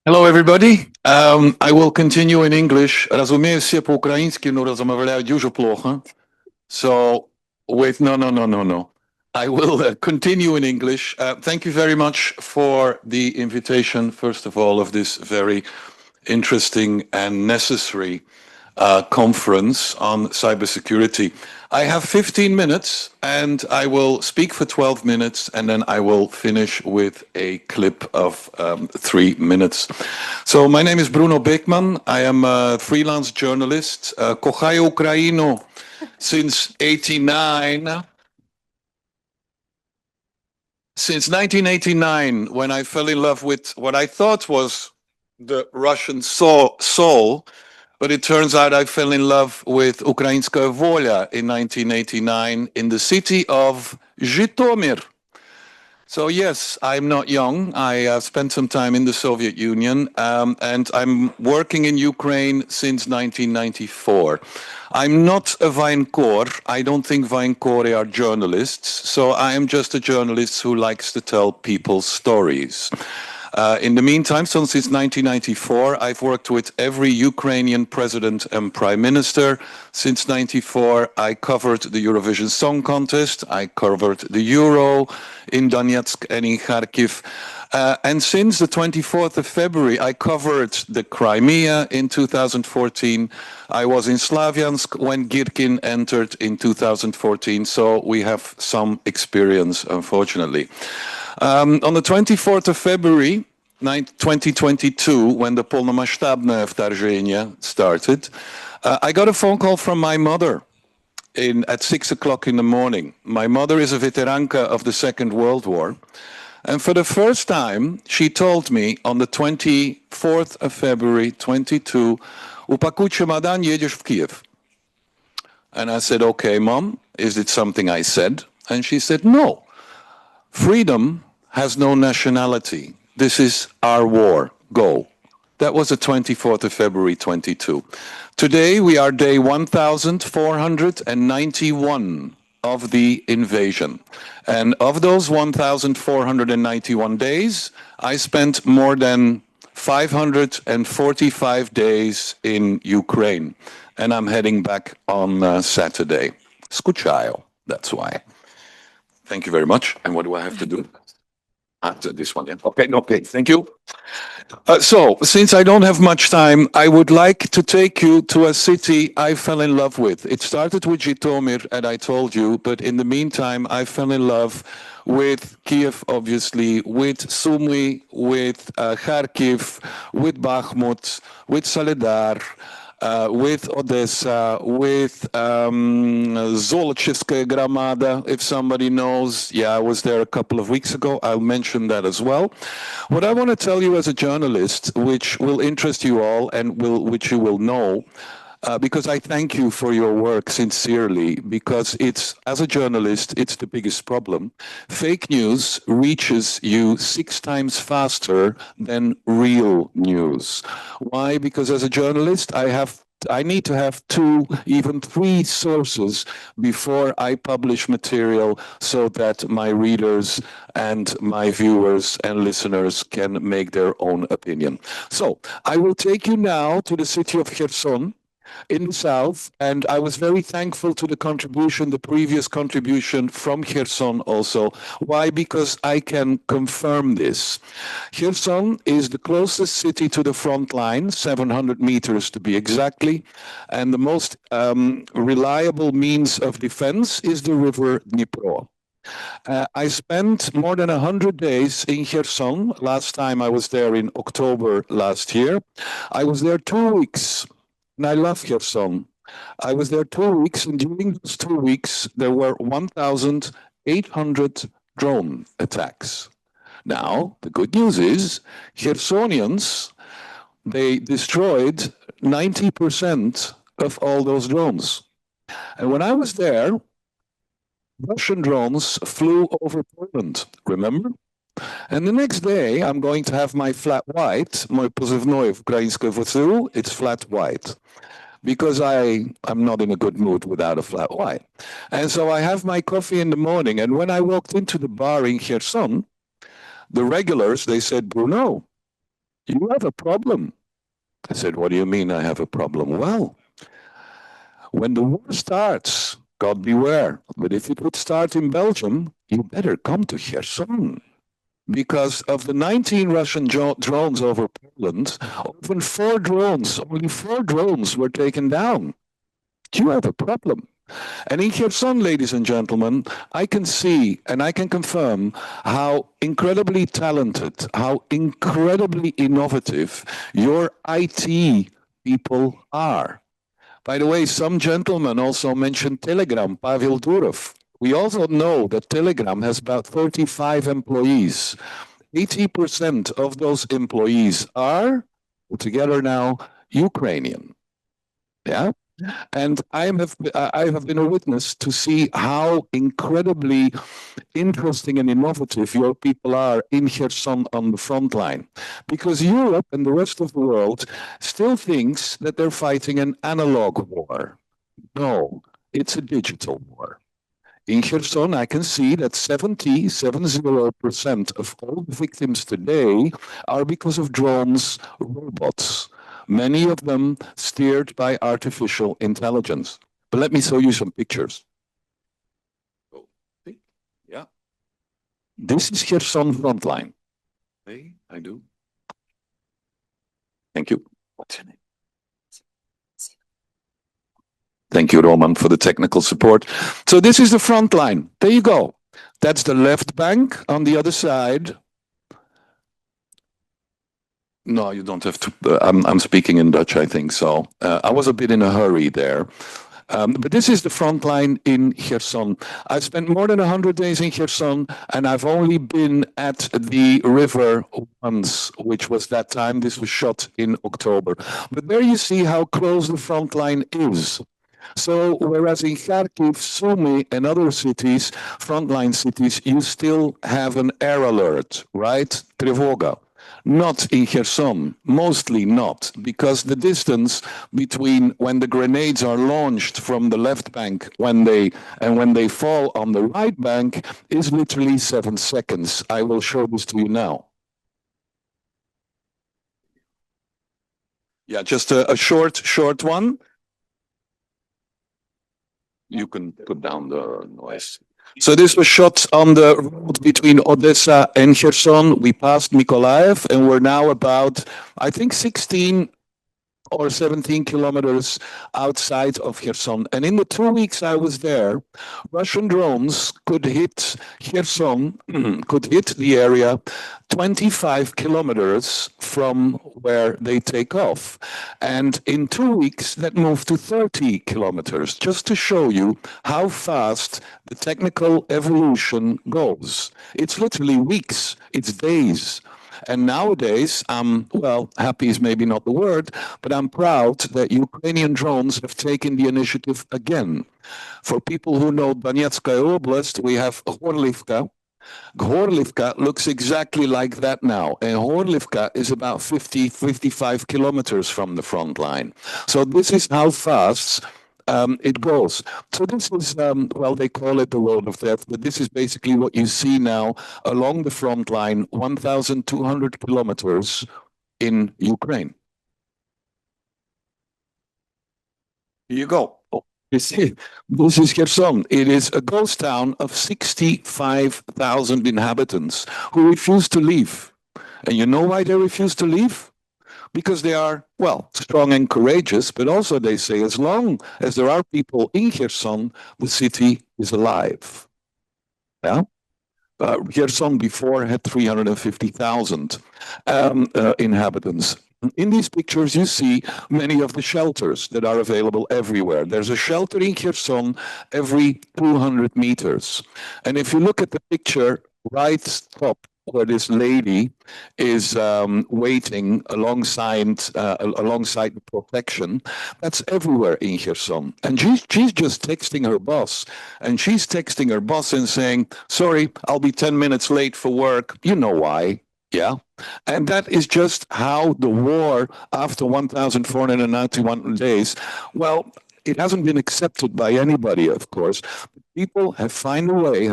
Hello, everybody. I will continue in English. Разумею, все по-украински, но размовляю дуже плохо. So, wait, no. I will continue in English. Thank you very much for the invitation, first of all, of this very interesting and necessary conference on cybersecurity. I have 15 minutes and I will speak for 12 minutes and then I will finish with a clip of 3 minutes. So my name is Bruno Beeckman. I am a freelance journalist. Kochаю Ukrainu since 89. Since 1989, when I fell in love with what I thought was the Russian soul, but it turns out I fell in love with Ukrainskaya Volia in 1989 in the city of Zhytomyr. So yes, I'm not young. I spent some time in the Soviet Union, and I'm working in Ukraine since 1994. I'm not a Vaincore. I don't think Vaincore are journalists. So I am just a journalist who likes to tell people stories. In the meantime, since 1994, I've worked with every Ukrainian president and prime minister. Since 94, I covered the Eurovision Song Contest. I covered the Euro in Donetsk and in Kharkiv. And since the 24th of February, I covered the Crimea in 2014. I was in Slavyansk when Girkin entered in 2014. So we have some experience, unfortunately. On the 24th of February, 2022, when the polnomashtabne вторжение started, I got a phone call from my mother at 6 o'clock in the morning. My mother is a veteranka of the Second World War. And for the first time, she told me on the 24th of February, 22, "Упакуй чемодан, едешь в Kiev." And I said, "Okay, Mom, is it something I said?" And she said, "No. Freedom has no nationality. This is our war. Go." That was the 24th of February 22. Today we are day 1491 of the invasion. And of those 1491 days, I spent more than 545 days in Ukraine. And I'm heading back on Saturday. Скучаю, that's why. Thank you very much. And what do I have to do? After this one, yeah. Okay, thank you. So, since I don't have much time, I would like to take you to a city I fell in love with. It started with Zhytomyr, and I told you, but in the meantime, I fell in love with Kiev, obviously, with Sumy, with Kharkiv, with Bakhmut, with Soledar, with Odessa, with Zolochevskaya Gramada, if somebody knows. Yeah, I was there a couple of weeks ago. I'll mention that as well. What I want to tell you as a journalist, which will interest you all and which you will know, because I thank you for your work sincerely, because as a journalist, it's the biggest problem. Fake news reaches you 6 times faster than real news. Why? Because as a journalist, I need to have 2, even 3 sources before I publish material so that my readers and my viewers and listeners can make their own opinion. So I will take you now to the city of Kherson in the south, and I was very thankful to the previous contribution from Kherson also. Why? Because I can confirm this. Kherson is the closest city to the front line, 700 meters to be exactly, and the most reliable means of defense is the river Dnipro. I spent more than 100 days in Kherson. Last time I was there in October last year. I was there 2 weeks. And I love Kherson. I was there 2 weeks, and during those 2 weeks, there were 1,800 drone attacks. Now, the good news is, Khersonians, they destroyed 90% of all those drones. And when I was there, Russian drones flew over Poland, remember? And the next day, I'm going to have my flat white, mój pozywnoj w ukraińskim WCU, it's flat white. Because I'm not in a good mood without a flat white. And so I have my coffee in the morning, and when I walked into the bar in Kherson, the regulars, they said, "Bruno, You have a problem. I said, what do you mean I have a problem? Well, when the war starts, God beware, but if it would start in Belgium, you better come to Kherson. Because of the 19 Russian drones over Poland, only four drones were taken down. Do you have a problem? And in Kherson, ladies and gentlemen, I can see and I can confirm how incredibly talented, how incredibly innovative your IT people are. By the way, some gentlemen also mentioned Telegram, Pavel Durov. We also know that Telegram has about 35 employees. 80% of those employees are, together now, Ukrainian. Yeah. And I have been a witness to see how incredibly interesting and innovative your people are in Kherson on the front line. Because Europe and the rest of the world still thinks that they're fighting an analog war. No, it's a digital war. In Kherson, I can see that 70% of all the victims today are because of drones, robots, many of them steered by artificial intelligence. But let me show you some pictures. Yeah. This is Kherson frontline. Hey, I do. Thank you. What's your name? Thank you, Roman, for the technical support. So this is the front line. There you go. That's the left bank. On the other side. No, you don't have to. I'm speaking in Dutch, I think. So I was a bit in a hurry there. But this is the front line in Kherson. I've spent more than 100 days in Kherson, and I've only been at the river once, which was that time. This was shot in October. But there you see how close the front line is. So whereas in Kharkiv, Sumy, and other cities, frontline cities, you still have an air alert, right? Trevoga. Not in Kherson, mostly not, because the distance between when the grenades are launched from the left bank when they fall on the right bank is literally 7 seconds. I will show this to you now. Yeah, just a short one. You can put down the noise. So this was shot on the road between Odessa and Kherson. We passed Mykolaiv, and we're now about, I think, 16 or 17 kilometers outside of Kherson. And in the 2 weeks I was there, Russian drones could hit Kherson, could hit the area 25 kilometers from where they take off. And in 2 weeks, that moved to 30 kilometers, just to show you how fast the technical evolution goes. It's literally weeks, it's days. And nowadays, well, happy is maybe not the word, but I'm proud that Ukrainian drones have taken the initiative again. For people who know Donetskaya Oblast, we have Horlivka. Horlivka looks exactly like that now. And Horlivka is about 55 kilometers from the front line. So this is how fast it goes. So this is, well, they call it the road of death, but this is basically what you see now along the front line, 1,200 kilometers in Ukraine. Here you go. Oh, this is Kherson. It is a ghost town of 65,000 inhabitants who refuse to leave. And you know why they refuse to leave? Because they are, well, strong and courageous, but also they say as long as there are people in Kherson, the city is alive. Yeah? Kherson before had 350,000 inhabitants. In these pictures, you see many of the shelters that are available everywhere. There's a shelter in Kherson every 200 meters. And if you look at the picture right top, where this lady is waiting alongside the protection, that's everywhere in Kherson. And she's just texting her boss. And she's texting her boss and saying, sorry, I'll be 10 minutes late for work. You know why. Yeah. And that is just how the war after 1,491 days, well, it hasn't been accepted by anybody, of course. People have found a way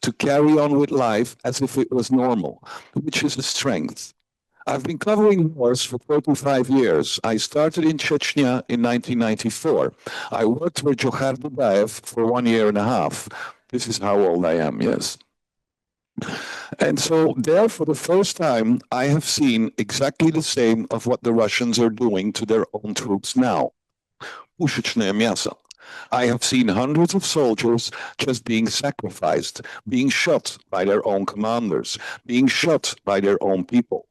to carry on with life as if it was normal, which is a strength. I've been covering wars for 35 years. I started in Chechnya in 1994. I worked for Johar Dudaev for 1 year and a half. This is how old I am, yes. And so there, for the first time, I have seen exactly the same of what the Russians are doing to their own troops now. Пушечное мясо. I have seen hundreds of soldiers just being sacrificed, being shot by their own commanders, being shot by their own people,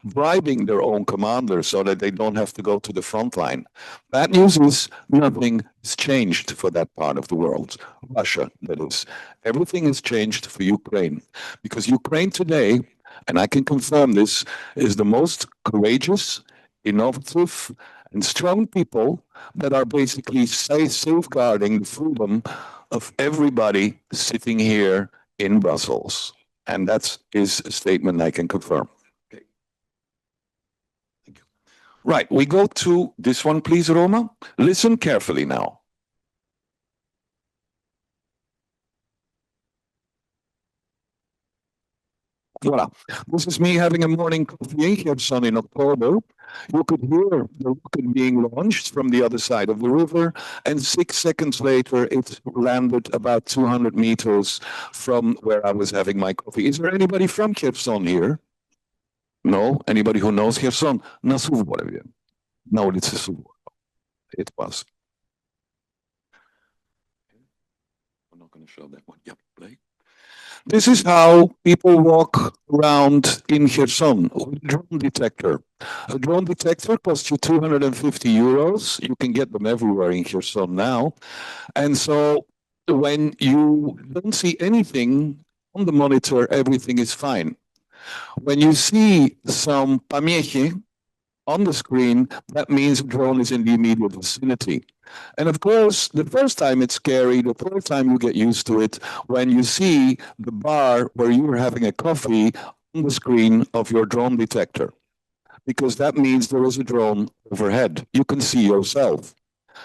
bribing their own commanders so that they don't have to go to the front line. Bad news is nothing has changed for that part of the world, Russia, that is. Everything has changed for Ukraine because Ukraine today, and I can confirm this, is the most courageous, innovative, and strong people that are basically safeguarding the freedom of everybody sitting here in Brussels. And that is a statement I can confirm. Okay. Thank you. Right, we go to this one, please, Roma. Listen carefully now. Voilà. This is me having a morning coffee in Kherson in October. You could hear the rocket being launched from the other side of the river, and 6 seconds later, it landed about 200 meters from where I was having my coffee. Is there anybody from Kherson here? No? Anybody who knows Kherson? Na Suvorovie. Na ulici Suvorov. It was. I'm not going to show that one. Yep, play. This is how people walk around in Kherson with a drone detector. A drone detector costs you 250 euros. You can get them everywhere in Kherson now. And so when you don't see anything on the monitor, everything is fine. When you see some помехи on the screen, that means the drone is in the immediate vicinity. And of course, the first time it's scary, the third time you get used to it, when you see the bar where you were having a coffee on the screen of your drone detector, because that means there is a drone overhead. You can see yourself.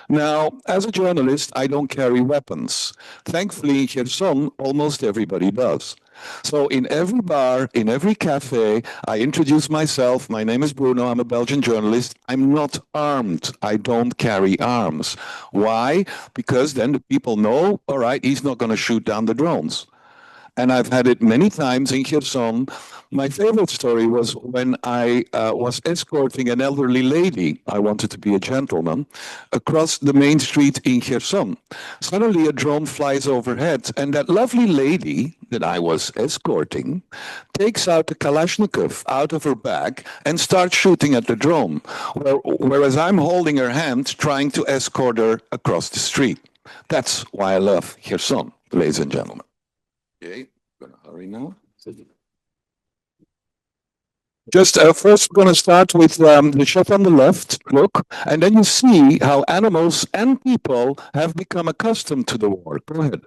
Now, as a journalist, I don't carry weapons. Thankfully, in Kherson, almost everybody does. So in every bar, in every cafe, I introduce myself. My name is Bruno. I'm a Belgian journalist. I'm not armed. I don't carry arms. Why? Because then the people know, all right, he's not going to shoot down the drones. And I've had it many times in Kherson. My favorite story was when I was escorting an elderly lady. I wanted to be a gentleman across the main street in Kherson. Suddenly, a drone flies overhead, and that lovely lady that I was escorting takes out a Kalashnikov out of her bag and starts shooting at the drone, whereas I'm holding her hand, trying to escort her across the street. That's why I love Kherson, ladies and gentlemen. Okay, I'm gonna hurry now. Just first, we're going to start with the shot on the left. Look, and then you see how animals and people have become accustomed to the war. Go ahead.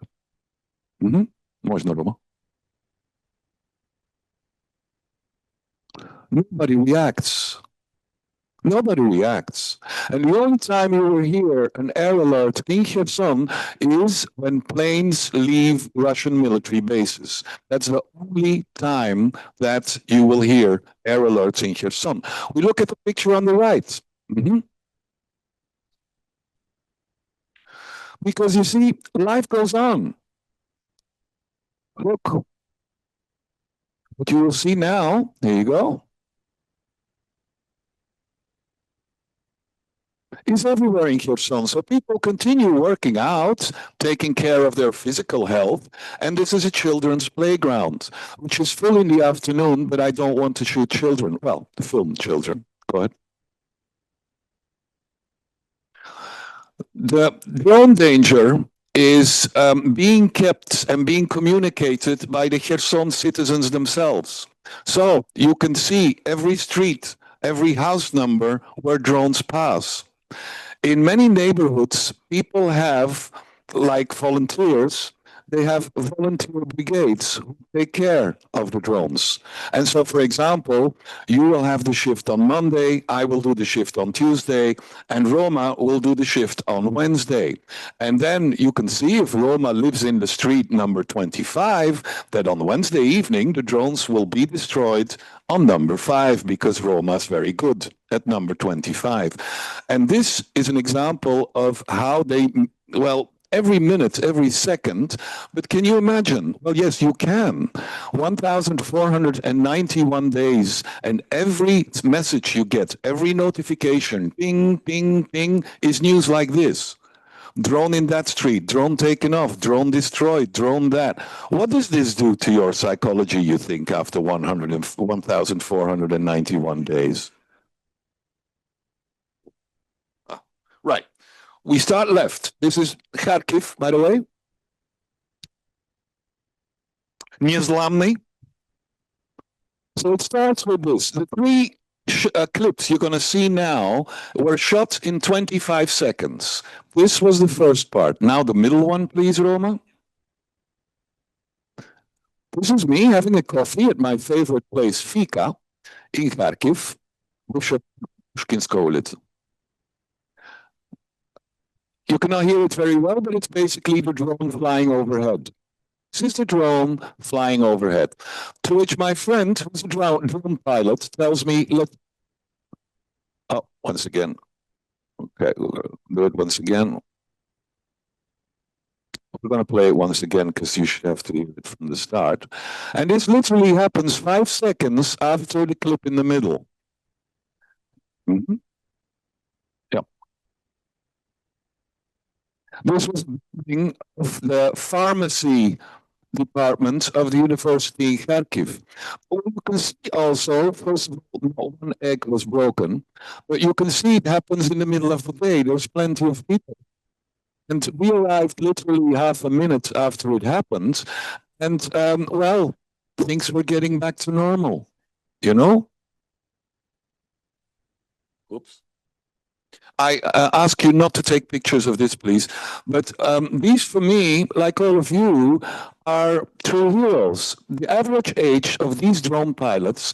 Можно, Roma. Nobody reacts. Nobody reacts. And the only time you will hear an air alert in Kherson is when planes leave Russian military bases. That's the only time that you will hear air alerts in Kherson. We look at the picture on the right. Because you see, life goes on. Look, what you will see now, there you go, is everywhere in Kherson. So people continue working out, taking care of their physical health. And this is a children's playground, which is full in the afternoon, but I don't want to shoot children. Well, to film children. Go ahead. The drone danger is being kept and being communicated by the Kherson citizens themselves. So you can see every street, every house number where drones pass. In many neighborhoods, people have, like volunteers, they have volunteer brigades who take care of the drones. And so, for example, you will have the shift on Monday, I will do the shift on Tuesday, and Roma will do the shift on Wednesday. And then you can see if Roma lives in the street number 25, that on Wednesday evening, the drones will be destroyed on number 5 because Roma is very good at number 25. And this is an example of how they, well, every minute, every second. But can you imagine? Well, yes, you can. 1,491 days, and every message you get, every notification, ping, ping, ping, is news like this. Drone in that street, drone taken off, drone destroyed, drone that. What does this do to your psychology, you think, after 1,491 days? Right. We start left. This is Kharkiv, by the way. Nezlamny. So it starts with this. The three clips you're going to see now were shot in 25 seconds. This was the first part. Now the middle one, please, Roma. This is me having a coffee at my favorite place, Fika, in Kharkiv, Pushkinskoye ulica. You cannot hear it very well, but it's basically the drone flying overhead. This is the drone flying overhead. To which my friend, who's a drone pilot, tells me, look, oh, once again. Okay, we'll do it once again. We're going to play it once again because you should have to hear it from the start. And this literally happens 5 seconds after the clip in the middle. Mm-hmm. This was the pharmacy department of the University in Kharkiv. You can see also, first of all, one egg was broken, but you can see it happens in the middle of the day. There's plenty of people. And we arrived literally half a minute after it happened. And, well, things were getting back to normal, you know? Oops. I ask you not to take pictures of this, please. But these, for me, like all of you, are true heroes. The average age of these drone pilots,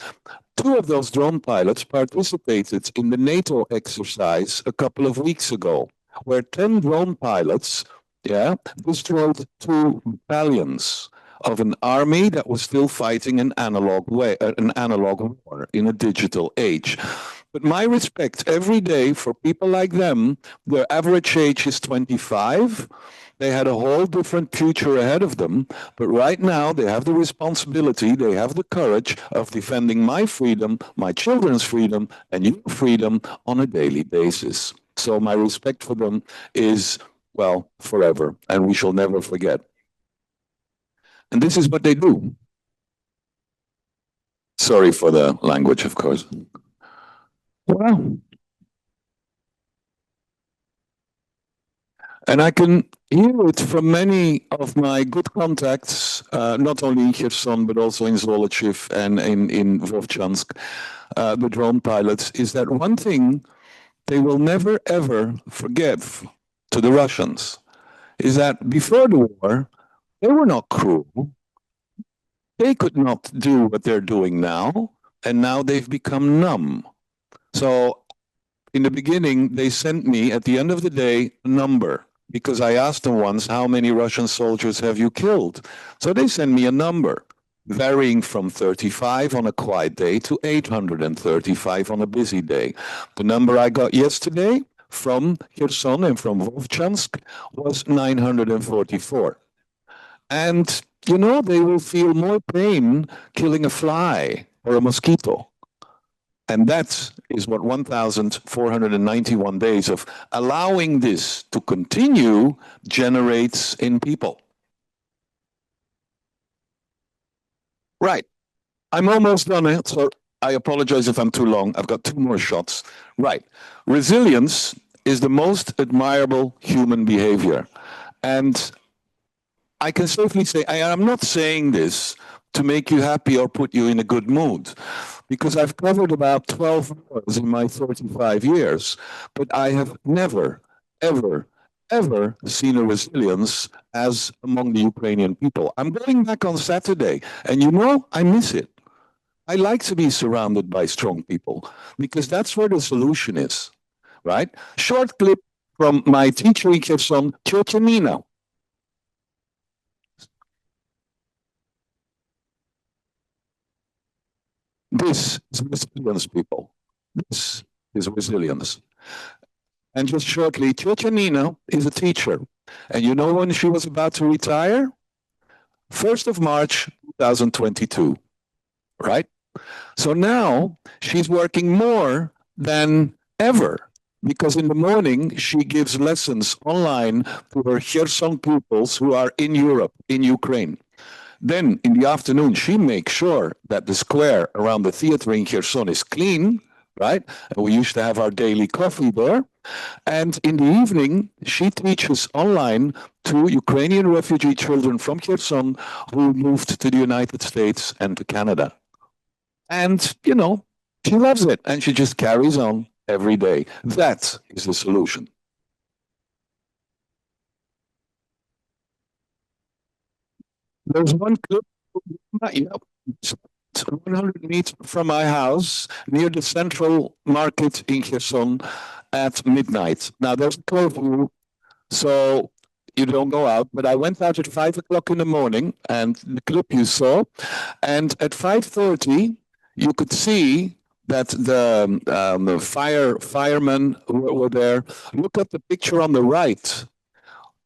2 of those drone pilots participated in the NATO exercise a couple of weeks ago, where 10 drone pilots, destroyed 2 battalions of an army that was still fighting an analog war in a digital age. But my respect every day for people like them. Their average age is 25. They had a whole different future ahead of them. But right now, they have the responsibility, they have the courage of defending my freedom, my children's freedom, and your freedom on a daily basis. So my respect for them is, well, forever, and we shall never forget. And this is what they do. Sorry for the language, of course. Well, and I can hear it from many of my good contacts, not only in Kherson, but also in Zolochiv and in Vovchansk, the drone pilots, is that one thing they will never, ever forgive to the Russians is that before the war, they were not cruel. They could not do what they're doing now, and now they've become numb. So in the beginning, they sent me, at the end of the day, a number, because I asked them once, how many Russian soldiers have you killed? So they sent me a number, varying from 35 on a quiet day to 835 on a busy day. The number I got yesterday from Kherson and from Vovchansk was 944. And, you know, they will feel more pain killing a fly or a mosquito. And that is what 1,491 days of allowing this to continue generates in people. Right. I'm almost done, so I apologize if I'm too long. I've got 2 more shots. Right. Resilience is the most admirable human behavior. And I can safely say, I'm not saying this to make you happy or put you in a good mood, because I've covered about 12 wars in my 35 years, but I have never, ever, ever seen a resilience as among the Ukrainian people. I'm going back on Saturday, and I miss it. I like to be surrounded by strong people because that's where the solution is, right? Short clip from my teacher in Kherson, Tiotia Nina. This is resilience, people. This is resilience. And just shortly, Tiotia Nina is a teacher. And you know when she was about to retire? 1st of March, 2022, right? So now she's working more than ever because in the morning she gives lessons online to her Kherson pupils who are in Europe, in Ukraine. Then in the afternoon, she makes sure that the square around the theater in Kherson is clean, right? And we used to have our daily coffee there. And in the evening, she teaches online to Ukrainian refugee children from Kherson who moved to the United States and to Canada. And, she loves it and she just carries on every day. That is the solution. There's one clip, 100 meters from my house near the central market in Kherson at midnight. Now, there's a curfew, so you don't go out. But I went out at 5 o'clock in the morning, and the clip you saw, and at 5:30, you could see that the firemen were there. Look at the picture on the right.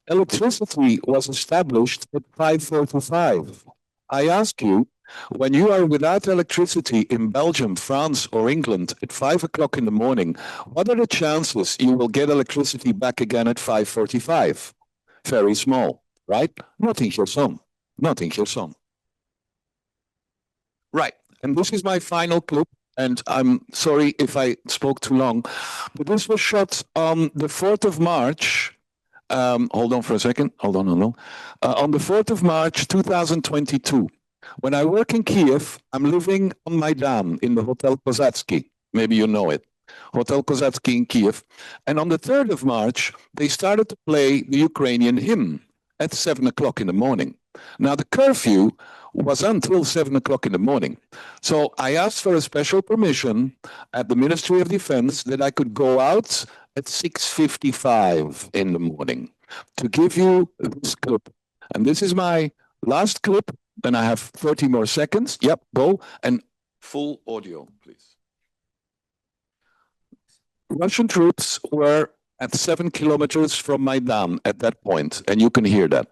Electricity was established at 5:45. I ask you, when you are without electricity in Belgium, France, or England at 5 o'clock in the morning, what are the chances you will get electricity back again at 5:45? Very small, right? Not in Kherson. Not in Kherson. Right. And this is my final clip. And I'm sorry if I spoke too long, but this was shot on the 4th of March. Hold on for a second. Hold on. On the 4th of March, 2022. When I work in Kiev, I'm living on Maidan in the Hotel Kozatsky. Maybe you know it. Hotel Kozatsky in Kiev. And on the 3rd of March, they started to play the Ukrainian hymn at 7 o'clock in the morning. Now, the curfew was until 7 o'clock in the morning. So I asked for a special permission at the Ministry of Defense that I could go out at 6:55 in the morning to give you this clip. And this is my last clip. Then I have 30 more seconds. Yep, go. And full audio, please. Russian troops were at 7 kilometers from Maidan at that point, and you can hear that.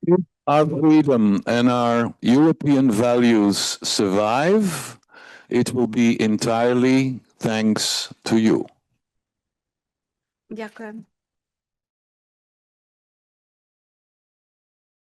If our freedom and our European values survive, it will be entirely thanks to you. Дякую.